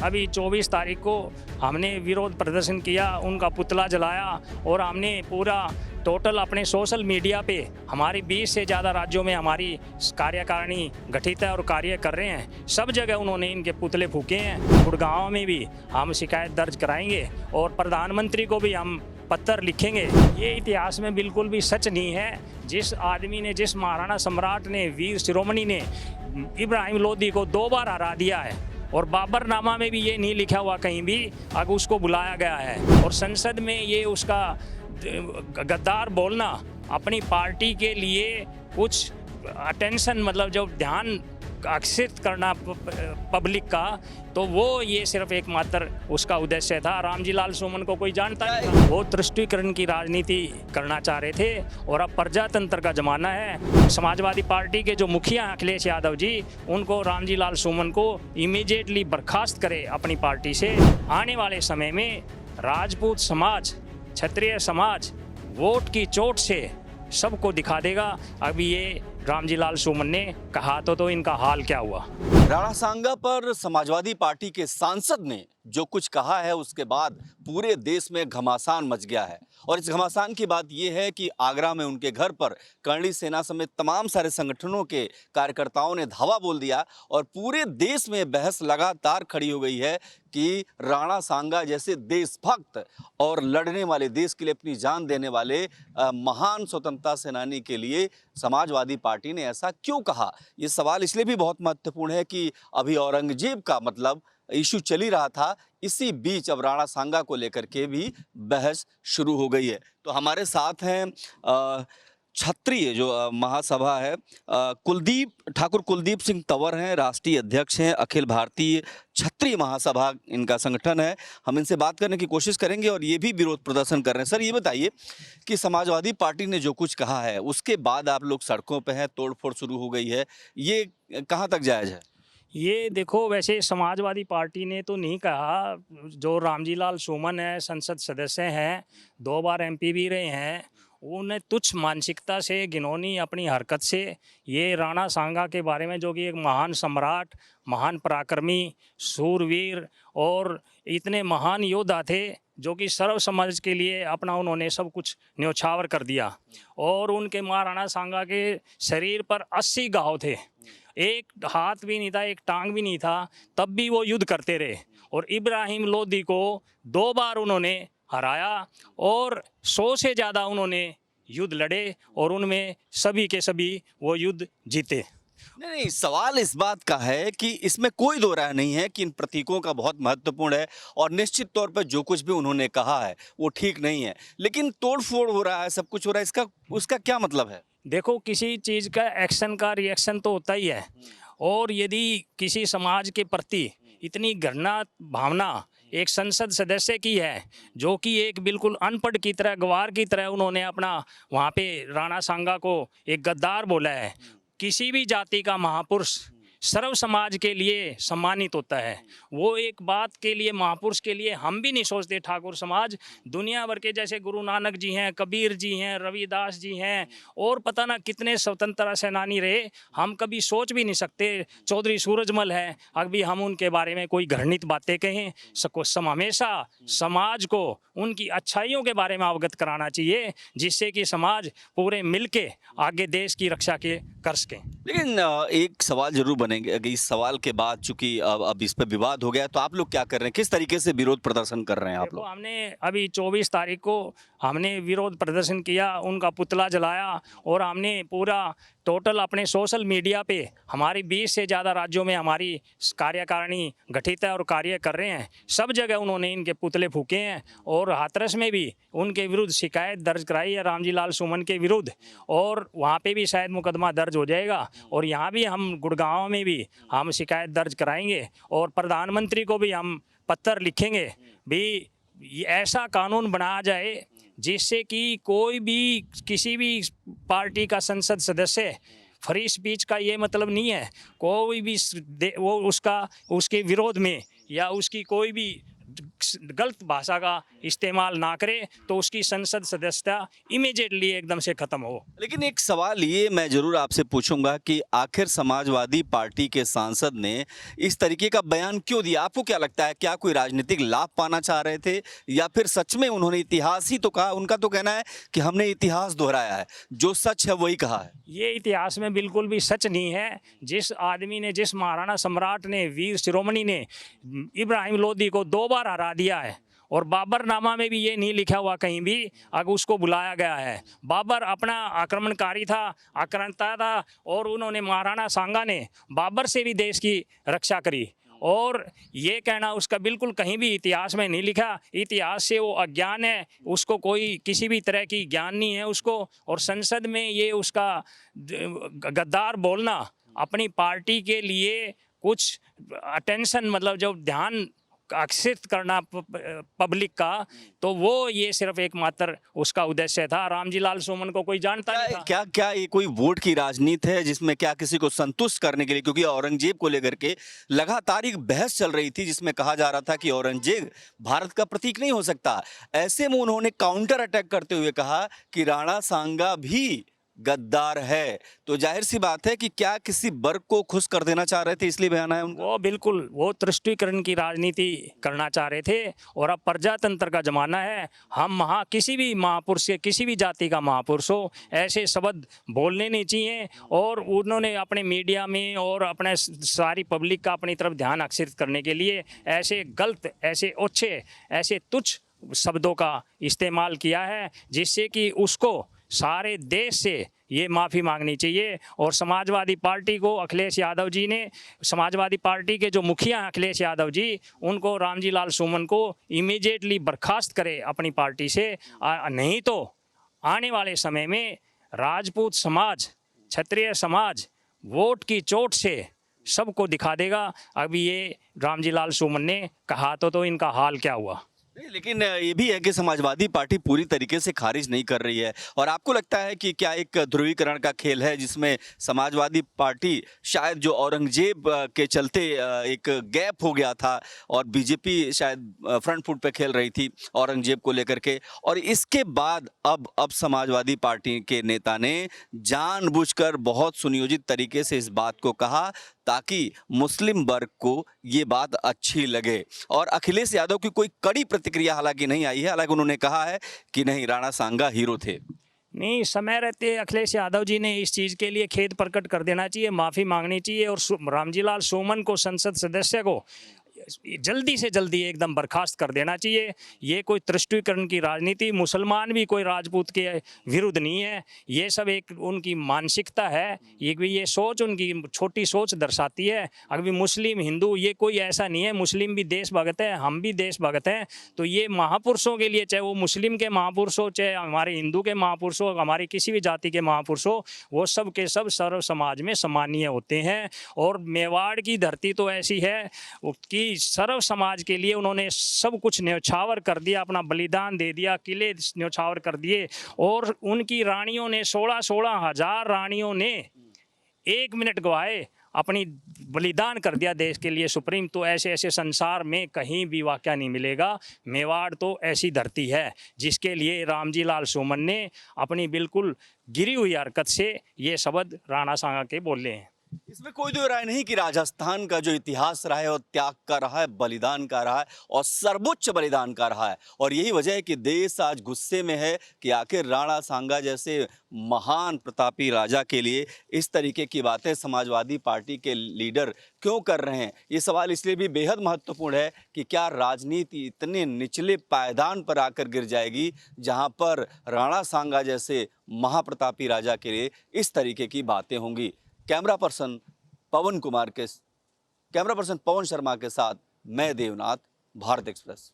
अभी 24 तारीख को हमने विरोध प्रदर्शन किया, उनका पुतला जलाया और हमने पूरा टोटल अपने सोशल मीडिया पे हमारी 20 से ज़्यादा राज्यों में हमारी कार्यकारिणी गठित है और कार्य कर रहे हैं। सब जगह उन्होंने इनके पुतले फूके हैं। गुड़गांव में भी हम शिकायत दर्ज कराएंगे और प्रधानमंत्री को भी हम पत्र लिखेंगे। ये इतिहास में बिल्कुल भी सच नहीं है। जिस आदमी ने, जिस महाराणा सम्राट ने, वीर शिरोमणि ने इब्राहिम लोदी को 2 बार हरा दिया है और बाबरनामा में भी ये नहीं लिखा हुआ कहीं भी अगर उसको बुलाया गया है, और संसद में ये उसका गद्दार बोलना अपनी पार्टी के लिए कुछ अटेंशन, मतलब जो ध्यान आकर्षित करना पब्लिक का, तो वो ये सिर्फ एकमात्र उसका उद्देश्य था। रामजी लाल सुमन को कोई जानता नहीं। वो तुष्टीकरण की राजनीति करना चाह रहे थे और अब प्रजातंत्र का जमाना है। समाजवादी पार्टी के जो मुखिया अखिलेश यादव जी, उनको रामजी लाल सुमन को इमीडिएटली बर्खास्त करे अपनी पार्टी से। आने वाले समय में राजपूत समाज, क्षत्रिय समाज वोट की चोट से सबको दिखा देगा। अभी ये रामजी लाल सुमन ने कहा तो इनका हाल क्या हुआ। राणा सांगा पर समाजवादी पार्टी के सांसद ने जो कुछ कहा है, उसके बाद पूरे देश में घमासान मच गया है। और इस घमासान की बात यह है कि आगरा में उनके घर पर करणी सेना समेत तमाम सारे संगठनों के कार्यकर्ताओं ने धावा बोल दिया और पूरे देश में बहस लगातार खड़ी हो गई है कि राणा सांगा जैसे देशभक्त और लड़ने वाले, देश के लिए अपनी जान देने वाले महान स्वतंत्रता सेनानी के लिए समाजवादी पार्टी ने ऐसा क्यों कहा। ये सवाल इसलिए भी बहुत महत्वपूर्ण है कि अभी औरंगजेब का मतलब इशू चल ही रहा था, इसी बीच अब राणा सांगा को लेकर के भी बहस शुरू हो गई है। तो हमारे साथ हैं क्षत्रिय जो महासभा है, ठाकुर कुलदीप सिंह तंवर हैं, राष्ट्रीय अध्यक्ष हैं, अखिल भारतीय क्षत्रिय महासभा इनका संगठन है। हम इनसे बात करने की कोशिश करेंगे और ये भी विरोध प्रदर्शन कर रहे हैं। सर, ये बताइए कि समाजवादी पार्टी ने जो कुछ कहा है उसके बाद आप लोग सड़कों पे हैं, तोड़फोड़ शुरू हो गई है, ये कहाँ तक जायज़ है? ये देखो, वैसे समाजवादी पार्टी ने तो नहीं कहा। जो रामजी लाल सुमन है, संसद सदस्य हैं, 2 बार MP भी रहे हैं, उन्हें तुच्छ मानसिकता से, घिनौनी अपनी हरकत से ये राणा सांगा के बारे में, जो कि एक महान सम्राट, महान पराक्रमी, शूरवीर और इतने महान योद्धा थे, जो कि सर्व समाज के लिए अपना उन्होंने सब कुछ न्योछावर कर दिया। और उनके महाराणा सांगा के शरीर पर 80 घाव थे, एक हाथ भी नहीं था, एक टांग भी नहीं था, तब भी वो युद्ध करते रहे और इब्राहिम लोदी को 2 बार उन्होंने हराया और 100 से ज़्यादा उन्होंने युद्ध लड़े और उनमें सभी के सभी वो युद्ध जीते। नहीं, सवाल इस बात का है कि इसमें कोई दो राय नहीं है कि इन प्रतीकों का बहुत महत्वपूर्ण है और निश्चित तौर पर जो कुछ भी उन्होंने कहा है वो ठीक नहीं है, लेकिन तोड़फोड़ हो रहा है, सब कुछ हो रहा है, उसका क्या मतलब है? देखो, किसी चीज़ का एक्शन का रिएक्शन तो होता ही है, और यदि किसी समाज के प्रति इतनी घृणा भावना एक संसद सदस्य की है, जो कि एक बिल्कुल अनपढ़ की तरह, गवार की तरह उन्होंने अपना वहाँ पे राणा सांगा को एक गद्दार बोला है। किसी भी जाति का महापुरुष सर्व समाज के लिए सम्मानित होता है। वो एक बात के लिए, महापुरुष के लिए हम भी नहीं सोचते। ठाकुर समाज दुनिया भर के, जैसे गुरु नानक जी हैं, कबीर जी हैं, रविदास जी हैं और पता ना कितने स्वतंत्रता सेनानी रहे, हम कभी सोच भी नहीं सकते। चौधरी सूरजमल है, अभी हम उनके बारे में कोई घृणित बातें कहें, हमेशा समाज को उनकी अच्छाइयों के बारे में अवगत कराना चाहिए, जिससे कि समाज पूरे मिलके आगे देश की रक्षा कर सकें। लेकिन एक सवाल जरूर बनेंगे कि इस सवाल के बाद चूंकि अब इस पर विवाद हो गया, तो आप लोग क्या कर रहे हैं, किस तरीके से विरोध प्रदर्शन कर रहे हैं आप लोग? हमने अभी 24 तारीख को हमने विरोध प्रदर्शन किया, उनका पुतला जलाया और हमने पूरा टोटल अपने सोशल मीडिया पे हमारी 20 से ज़्यादा राज्यों में हमारी कार्यकारिणी गठित है और कार्य कर रहे हैं। सब जगह उन्होंने इनके पुतले फूके हैं और हाथरस में भी उनके विरुद्ध शिकायत दर्ज कराई है, रामजी लाल सुमन के विरुद्ध, और वहाँ पे भी शायद मुकदमा दर्ज हो जाएगा। और यहाँ भी हम गुड़गांव में भी हम शिकायत दर्ज कराएंगे और प्रधानमंत्री को भी हम पत्र लिखेंगे भी ऐसा कानून बनाया जाए जिससे कि कोई भी, किसी भी पार्टी का संसद सदस्य, फ्री स्पीच का ये मतलब नहीं है कोई भी वो उसके विरोध में या उसकी कोई भी गलत भाषा का इस्तेमाल ना करे तो उसकी संसद सदस्यता इमीडिएटली एकदम से ख़त्म हो। लेकिन एक सवाल ये मैं जरूर आपसे पूछूंगा कि आखिर समाजवादी पार्टी के सांसद ने इस तरीके का बयान क्यों दिया? आपको क्या लगता है, क्या कोई राजनीतिक लाभ पाना चाह रहे थे या फिर सच में उन्होंने इतिहास ही तो कहा? उनका तो कहना है कि हमने इतिहास दोहराया है, जो सच है वही कहा है। ये इतिहास में बिल्कुल भी सच नहीं है। जिस आदमी ने, जिस महाराणा सम्राट ने, वीर शिरोमणि ने इब्राहिम लोदी को 2 बार हरा दिया है और बाबरनामा में भी ये नहीं लिखा हुआ कहीं भी अगर उसको बुलाया गया है। बाबर अपना आक्रमणकारी था, आक्रांता था और उन्होंने, महाराणा सांगा ने बाबर से भी देश की रक्षा करी और ये कहना उसका बिल्कुल कहीं भी इतिहास में नहीं लिखा। इतिहास से वो अज्ञान है, उसको कोई किसी भी तरह की ज्ञान नहीं है उसको। और संसद में ये उसका गद्दार बोलना अपनी पार्टी के लिए कुछ अटेंशन, मतलब जो ध्यान आकर्षित करना पब्लिक का, तो वो ये सिर्फ एकमात्र उसका उद्देश्य था। रामजी लाल सोमन को कोई जानता नहीं था। क्या क्या ये कोई वोट की राजनीति है जिसमें क्या किसी को संतुष्ट करने के लिए, क्योंकि औरंगजेब को लेकर के लगातार एक बहस चल रही थी जिसमें कहा जा रहा था कि औरंगजेब भारत का प्रतीक नहीं हो सकता। ऐसे में उन्होंने काउंटर अटैक करते हुए कहा कि राणा सांगा भी गद्दार है। तो जाहिर सी बात है कि क्या किसी वर्ग को खुश कर देना चाह रहे थे, इसलिए बयान आया उनको? वो बिल्कुल वो तुष्टीकरण की राजनीति करना चाह रहे थे। और अब प्रजातंत्र का जमाना है, हम किसी भी महापुरुष के, किसी भी जाति का महापुरुष हो, ऐसे शब्द बोलने नहीं चाहिए। और उन्होंने अपने मीडिया में और अपने सारी पब्लिक का अपनी तरफ ध्यान आकर्षित करने के लिए ऐसे गलत, ऐसे ओछे, ऐसे तुच्छ शब्दों का इस्तेमाल किया है, जिससे कि उसको सारे देश से ये माफ़ी मांगनी चाहिए। और समाजवादी पार्टी को अखिलेश यादव जी ने, समाजवादी पार्टी के जो मुखिया हैं अखिलेश यादव जी, उनको रामजी लाल सुमन को इमीडिएटली बर्खास्त करे अपनी पार्टी से। नहीं तो आने वाले समय में राजपूत समाज, क्षत्रिय समाज वोट की चोट से सबको दिखा देगा। अभी ये रामजी लाल सुमन ने कहा तो इनका हाल क्या हुआ। नहीं, लेकिन ये भी है कि समाजवादी पार्टी पूरी तरीके से खारिज नहीं कर रही है। और आपको लगता है कि क्या एक ध्रुवीकरण का खेल है जिसमें समाजवादी पार्टी शायद जो औरंगजेब के चलते एक गैप हो गया था और बीजेपी शायद फ्रंट फुट पे खेल रही थी औरंगजेब को लेकर के, और इसके बाद अब समाजवादी पार्टी के नेता ने जानबूझकर बहुत सुनियोजित तरीके से इस बात को कहा ताकि मुस्लिम वर्ग को ये बात अच्छी लगे। और अखिलेश यादव की कोई कड़ी प्रतिक्रिया हालांकि नहीं आई है, हालांकि उन्होंने कहा है कि नहीं, राणा सांगा हीरो थे। नहीं, समय रहते अखिलेश यादव जी ने इस चीज़ के लिए खेद प्रकट कर देना चाहिए, माफ़ी मांगनी चाहिए और रामजी लाल सोमन को, संसद सदस्य को, जल्दी से जल्दी एकदम बर्खास्त कर देना चाहिए। ये कोई तुष्टीकरण की राजनीति, मुसलमान भी कोई राजपूत के विरुद्ध नहीं है, ये सब एक उनकी मानसिकता है। ये सोच उनकी छोटी सोच दर्शाती है। अभी मुस्लिम, हिंदू, ये कोई ऐसा नहीं है। मुस्लिम भी देशभक्त है, हम भी देशभक्त हैं। तो ये महापुरुषों के लिए, चाहे वो मुस्लिम के महापुरुष हो, चाहे हमारे हिंदू के महापुरुष हो, हमारी किसी भी जाति के महापुरुष हो, वो सब के सब सर्व समाज में सम्मानीय होते हैं। और मेवाड़ की धरती तो ऐसी है कि सर्व समाज के लिए उन्होंने सब कुछ न्यौछावर कर दिया, अपना बलिदान दे दिया, किले न्यौछावर कर दिए। और उनकी रानियों ने, 16-16 हज़ार रानियों ने 1 मिनट गवाए, अपनी बलिदान कर दिया देश के लिए सुप्रीम। तो ऐसे ऐसे संसार में कहीं भी वाक़या नहीं मिलेगा। मेवाड़ तो ऐसी धरती है जिसके लिए रामजी लाल सोमन ने अपनी बिल्कुल गिरी हुई हरकत से ये शब्द राणा सांगा के बोले हैं। इसमें कोई दो राय नहीं कि राजस्थान का जो इतिहास रहा है वो त्याग का रहा है, बलिदान का रहा है और सर्वोच्च बलिदान का रहा है। और यही वजह है कि देश आज गुस्से में है कि आखिर राणा सांगा जैसे महान प्रतापी राजा के लिए इस तरीके की बातें समाजवादी पार्टी के लीडर क्यों कर रहे हैं। ये सवाल इसलिए भी बेहद महत्वपूर्ण है कि क्या राजनीति इतने निचले पायदान पर आकर गिर जाएगी जहां पर राणा सांगा जैसे महाप्रतापी राजा के लिए इस तरीके की बातें होंगी। कैमरा पर्सन पवन शर्मा के साथ मैं देवनाथ, भारत एक्सप्रेस।